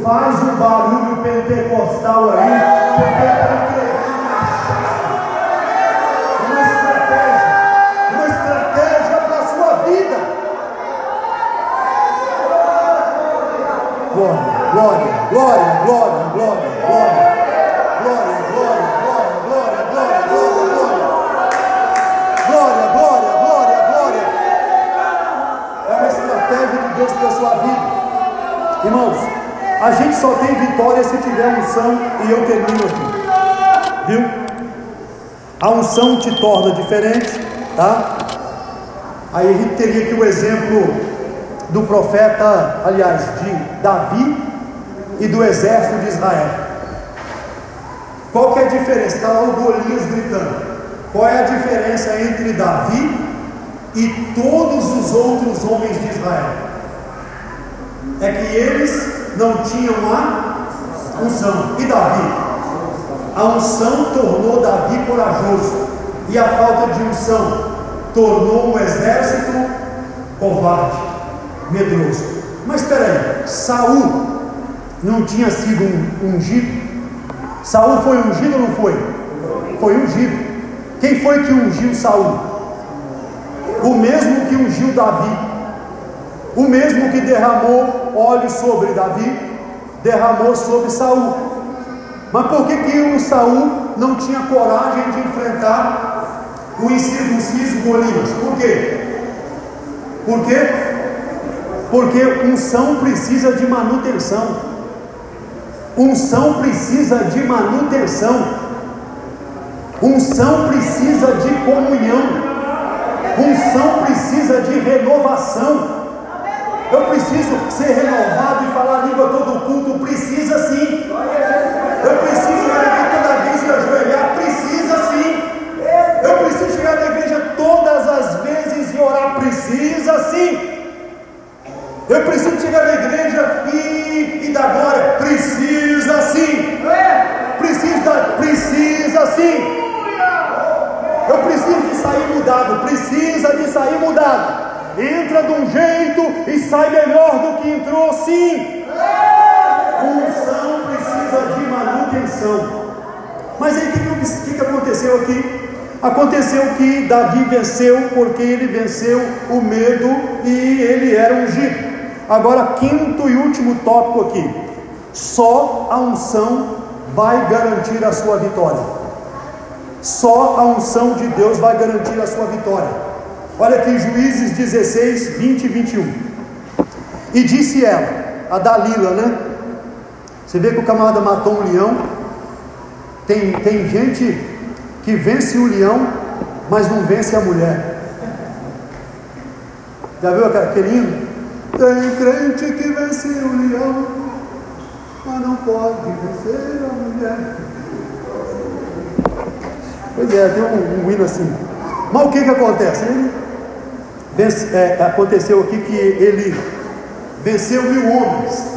Faz um barulho pentecostal aí, porque está entregando uma estratégia para a sua vida. Glória, glória, glória, glória, glória, glória, glória, glória, glória, glória, glória, glória, glória, glória. É uma estratégia de Deus para a sua vida. Irmãos, a gente só tem vitória se tiver unção, e eu termino aqui, viu? A unção te torna diferente, tá? Aí a gente teria aqui o exemplo do profeta, aliás, de Davi e do exército de Israel. Qual que é a diferença? Está lá o Golias gritando. Qual é a diferença entre Davi e todos os outros homens de Israel? É que eles não tinham a unção. E Davi? A unção tornou Davi corajoso, e a falta de unção tornou um exército covarde, medroso. Mas espera aí, Saul não tinha sido ungido? Saul foi ungido ou não foi? Foi ungido. Quem foi que ungiu Saul? O mesmo que ungiu Davi, o mesmo que derramou óleo sobre Davi, derramou sobre Saul. Mas por que o Saul não tinha coragem de enfrentar o incircunciso Golias? Por quê? Por quê? Porque unção precisa de manutenção. Unção precisa de manutenção. Unção precisa de comunhão. Unção precisa de renovação. Eu preciso ser renovado e falar a língua todo culto. Precisa sim. Eu preciso chegar na igreja toda vez e ajoelhar. Precisa sim. Eu preciso chegar na igreja todas as vezes e orar. Precisa sim. Eu preciso chegar na igreja e dar glória. Precisa sim. Precisa sim. Eu preciso de sair mudado. Precisa de sair mudado. Entra de um jeito e sai melhor do que entrou, sim. Unção precisa de manutenção. Mas aí o que aconteceu aqui? Aconteceu que Davi venceu, porque ele venceu o medo e ele era ungido. Agora, quinto e último tópico aqui: só a unção vai garantir a sua vitória. Só a unção de Deus vai garantir a sua vitória. Olha aqui, Juízes 16, 20 e 21. E disse ela, a Dalila, né? Você vê que o camarada matou um leão. Tem gente que vence o leão, mas não vence a mulher. Já viu aquele hino? Tem crente que vence o leão, mas não pode vencer a mulher. Pois é, tem um hino assim. Mas o que acontece? Aconteceu aqui que ele venceu 1000 homens.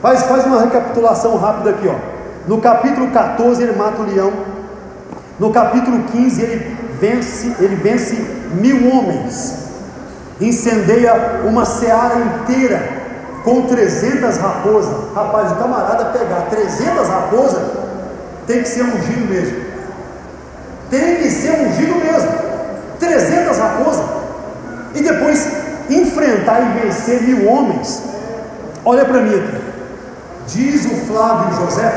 Faz uma recapitulação rápida aqui, ó. No capítulo 14 ele mata o leão. No capítulo 15 ele vence 1000 homens. Incendeia uma seara inteira com 300 raposas. Rapaz, o camarada pegar 300 raposas tem que ser ungido mesmo. Tem que ser ungido mesmo. 300 esposa, e depois enfrentar e vencer 1000 homens. Olha para mim aqui, diz o Flávio José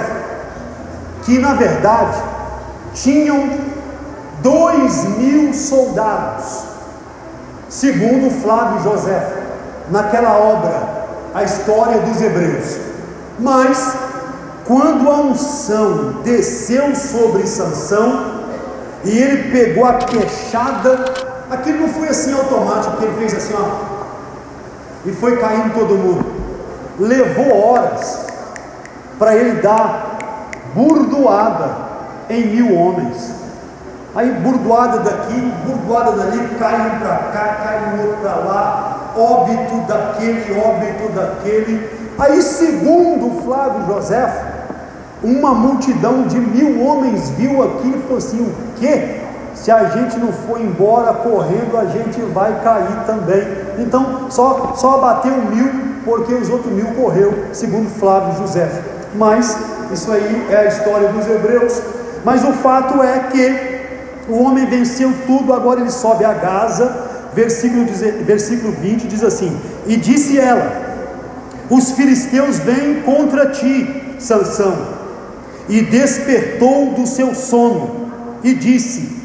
que na verdade tinham 2000 soldados, segundo Flávio José, naquela obra, a história dos Hebreus. Mas quando a unção desceu sobre Sansão e ele pegou a queixada, aquilo não foi assim automático, porque ele fez assim, ó, e foi caindo todo mundo. Levou horas para ele dar burdoada em 1000 homens. Aí burdoada daqui, burdoada dali, cai um para cá, cai um outro para lá, óbito daquele. Aí, segundo Flávio José, uma multidão de 1000 homens viu aquilo e falou assim: o quê? Se a gente não for embora correndo, a gente vai cair também. Então só abateu 1000, porque os outros 1000 correu, segundo Flávio José. Mas isso aí é a história dos Hebreus. Mas o fato é que o homem venceu tudo. Agora ele sobe a Gaza. Versículo 20 diz assim: e disse ela: os filisteus vêm contra ti, Sansão. E despertou do seu sono e disse: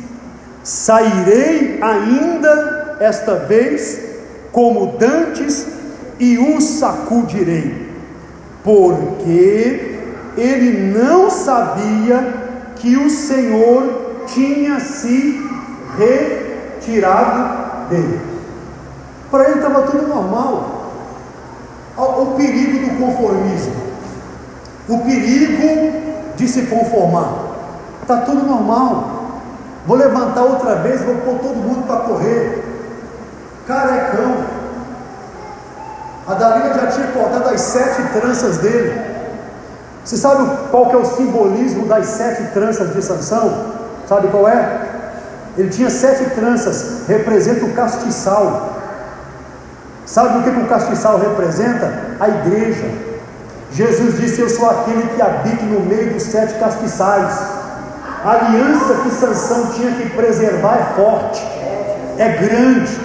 sairei ainda esta vez como dantes e o sacudirei, porque ele não sabia que o Senhor tinha se retirado dele. Para ele estava tudo normal. O perigo do conformismo, o perigo de se conformar, está tudo normal. Vou levantar outra vez, vou pôr todo mundo para correr. Carecão. A Dalila já tinha cortado as 7 tranças dele. Você sabe qual que é o simbolismo das 7 tranças de Sansão? Sabe qual é? Ele tinha 7 tranças, representa o castiçal. Sabe o que o castiçal representa? A igreja. Jesus disse: eu sou aquele que habita no meio dos 7 castiçais. A aliança que Sansão tinha que preservar é forte, é grande,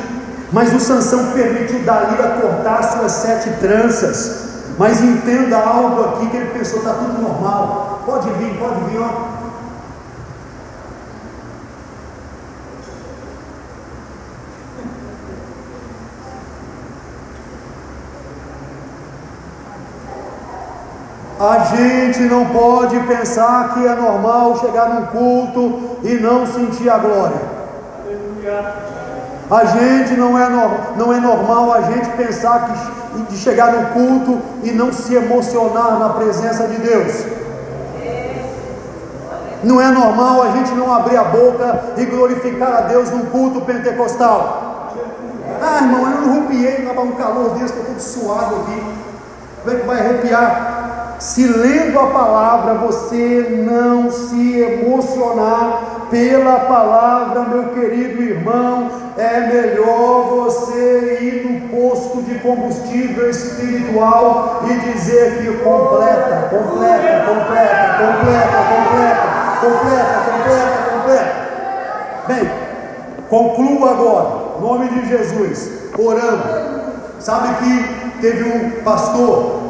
mas o Sansão permitiu Dalila cortar suas 7 tranças. Mas entenda algo aqui, que ele pensou: está tudo normal, pode vir, ó. A gente não pode pensar que é normal chegar num culto e não sentir a glória. A gente não é normal a gente pensar de chegar no culto e não se emocionar na presença de Deus. Não é normal a gente não abrir a boca e glorificar a Deus num culto pentecostal. Ah, irmão, eu não arrepiei, estava um calor desse, estou todo suado aqui. Como é que vai arrepiar? Se lendo a palavra você não se emocionar pela palavra, meu querido irmão, é melhor você ir no posto de combustível espiritual e dizer que completa. Bem, concluo agora, em nome de Jesus, orando. Sabe que teve um pastor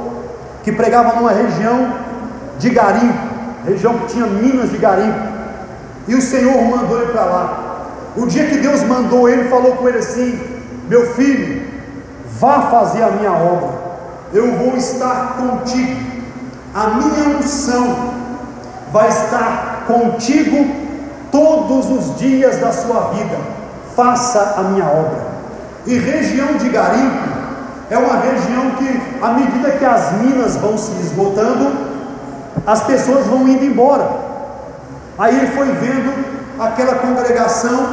que pregava numa região de garimpo, região que tinha minas de garimpo, e o Senhor mandou ele para lá. O dia que Deus mandou ele, falou com ele assim: meu filho, vá fazer a minha obra, eu vou estar contigo, a minha unção vai estar contigo todos os dias da sua vida, faça a minha obra. E região de garimpo é uma região que, à medida que as minas vão se esgotando, as pessoas vão indo embora. Aí ele foi vendo aquela congregação,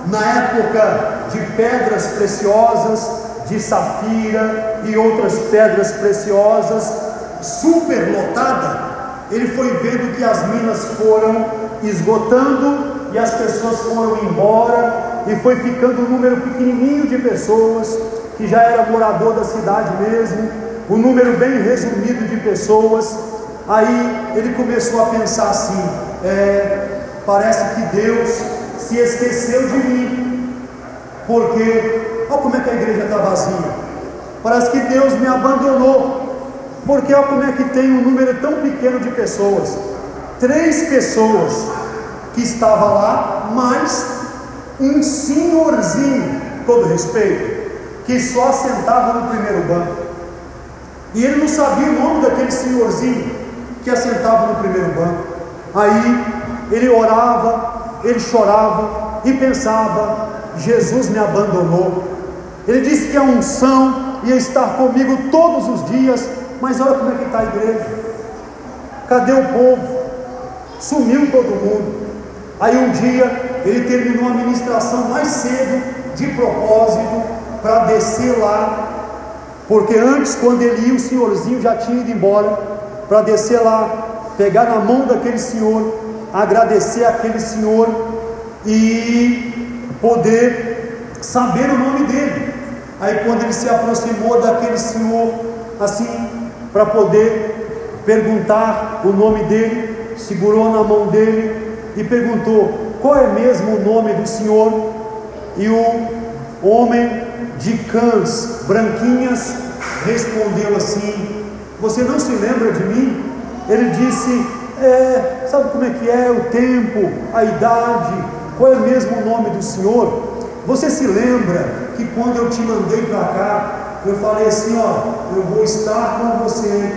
na época de pedras preciosas, de safira e outras pedras preciosas, super lotada. Ele foi vendo que as minas foram esgotando e as pessoas foram embora, e foi ficando um número pequenininho de pessoas, que já era morador da cidade mesmo, um número bem resumido de pessoas. Aí ele começou a pensar assim: parece que Deus se esqueceu de mim. porque olha como é que a igreja está vazia. Parece que Deus me abandonou, porque olha como é que tem um número tão pequeno de pessoas. 3 pessoas que estavam lá, mais um senhorzinho, todo respeito, que só assentava no primeiro banco. E ele não sabia o nome daquele senhorzinho que assentava no primeiro banco. Aí ele orava, ele chorava e pensava: Jesus me abandonou. Ele disse que a unção ia estar comigo todos os dias, mas olha como é que está a igreja. Cadê o povo? Sumiu todo mundo. Aí um dia ele terminou a ministração mais cedo, de propósito, para descer lá, porque antes, quando ele ia, o senhorzinho já tinha ido embora, para descer lá, pegar na mão daquele senhor, agradecer aquele senhor e poder saber o nome dele. Aí quando ele se aproximou daquele senhor, assim, para poder perguntar o nome dele, segurou na mão dele e perguntou: qual é mesmo o nome do senhor? E o homem de cãs branquinhas respondeu assim: você não se lembra de mim? Ele disse: sabe como é que é o tempo, a idade, qual é mesmo o nome do senhor? Você se lembra que quando eu te mandei para cá, eu falei assim: ó, eu vou estar com você,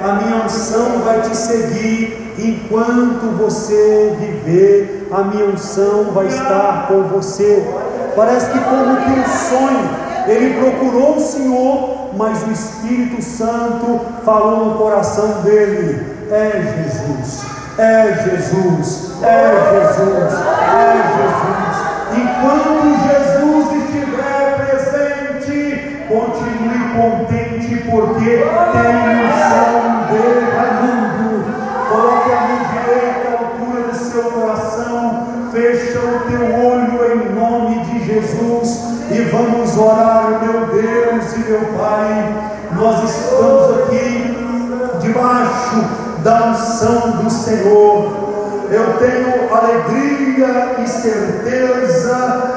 a minha unção vai te seguir enquanto você viver, a minha unção vai estar com você. Parece que como que um sonho, ele procurou o Senhor, mas o Espírito Santo falou no coração dele: é Jesus, é Jesus, é Jesus, é Jesus. Enquanto Jesus estiver presente, continue contente, porque tem unção derramando. Coloque a mão direita à altura do seu coração, fecha o teu olho em nome de Jesus e vamos orar. Meu Deus e meu Pai, nós estamos aqui debaixo da unção do Senhor. Eu tenho alegria e certeza,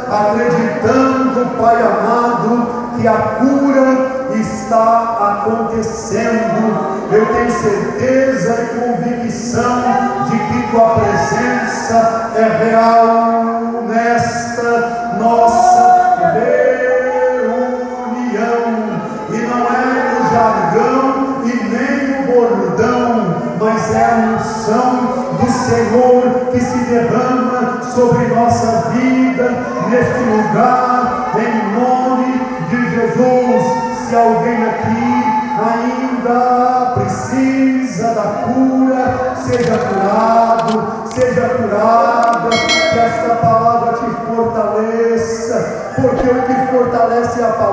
acreditando, Pai amado, que a cura está acontecendo. Eu tenho certeza e convicção de que Tua presença é real nesta nossa reunião. E não é o jargão e nem o bordão, mas é a unção do Senhor que se derrama sobre nossa vida neste lugar, em nome de Jesus. Se alguém aqui ainda precisa da cura, seja curado, seja curada, que esta palavra te fortaleça, porque o que fortalece é a palavra.